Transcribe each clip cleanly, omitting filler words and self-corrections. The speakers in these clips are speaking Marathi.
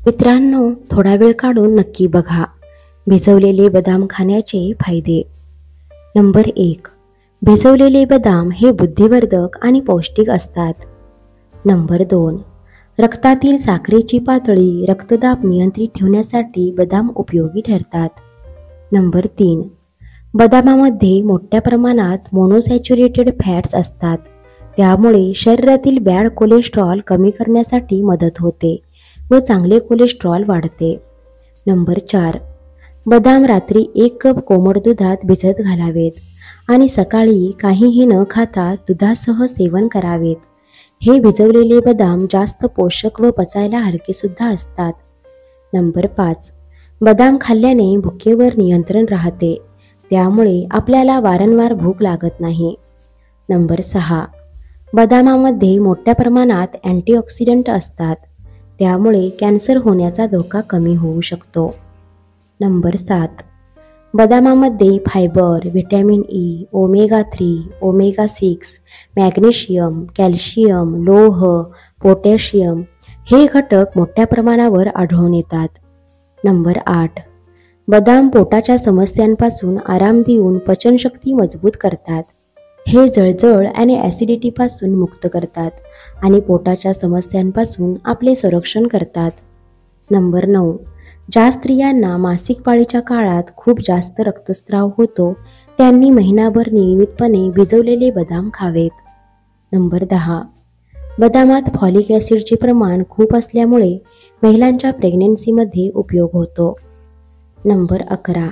मित्रांनो, थोडा वेळ काढून नक्की बघा. भिजवलेले बदाम खाण्याचे फायदे. नंबर 1. भिजवलेले बदाम हे बुद्धिवर्धक आणि पौष्टिक असतात. नंबर 2. रक्तातील साखरेची पातळी, रक्तदाब नियंत्रित ठेवण्यासाठी बदाम उपयोगी ठरतात. नंबर 3. बदामामध्ये मोठ्या प्रमाणात मोनोसॅच्युरेटेड फॅट्स असतात. त्यामुळे शरीरातील बॅड कोलेस्ट्रॉल कमी करण्यासाठी मदत होते व चांगले कोलेस्ट्रॉल वाढते. नंबर 4. बदाम रात्री 1 कप कोमट दुधात भिजत घालावेत आणि सकाळी काहीही न खाता दुधासह सेवन करावेत. हे भिजवलेले बदाम जास्त पोषक व पचायला हलकेसुद्धा असतात. नंबर 5. बदाम खाल्ल्याने भुकेवर नियंत्रण राहते. त्यामुळे आपल्याला वारंवार भूक लागत नाही. नंबर 6. बदामामध्ये मोठ्या प्रमाणात अँटीऑक्सिडंट असतात. त्यामुळे कॅन्सर होण्याचा धोका कमी होऊ शकतो. नंबर 7. बदामामध्ये fibre, vitamin E, omega 3, omega 6, magnesium, calcium, लोह, पोटॅशियम हे घटक मोठ्या प्रमाणावर आढळून येतात. नंबर 8. बदाम पोटाच्या समस्यांपासून आराम देऊन पचनशक्ती मजबूत करतात. हे जळजळ आणि ॲसिडिटीपासून मुक्त करतात आणि पोटाच्या समस्यांपासून आपले संरक्षण करतात. नंबर 9. ज्या स्त्रियांना मासिक पाळीच्या काळात खूप जास्त रक्तस्राव होतो त्यांनी महिनाभर नियमितपणे भिजवलेले बदाम खावेत. नंबर 10. बदामात फॉलिक ॲसिडचे प्रमाण खूप असल्यामुळे महिलांच्या प्रेग्नन्सीमध्ये उपयोग होतो. नंबर 11.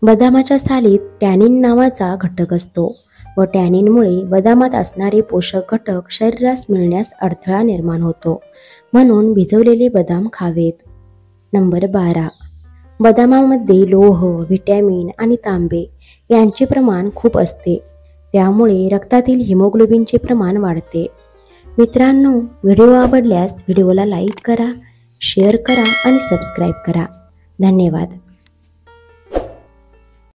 बदामाच्या सालीत टॅनिन नावाचा घटक असतो व टॅनिनमुळे बदामात असणारे पोषक घटक शरीरास मिळण्यास अडथळा निर्माण होतो, म्हणून भिजवलेले बदाम खावेत. नंबर 12. बदामामध्ये लोह, व्हिटॅमिन आणि तांबे यांचे प्रमाण खूप असते. त्यामुळे रक्तातील हिमोग्लोबिनचे प्रमाण वाढते. मित्रांनो, व्हिडिओ आवडल्यास व्हिडिओला लाईक करा, शेअर करा आणि सबस्क्राईब करा. धन्यवाद.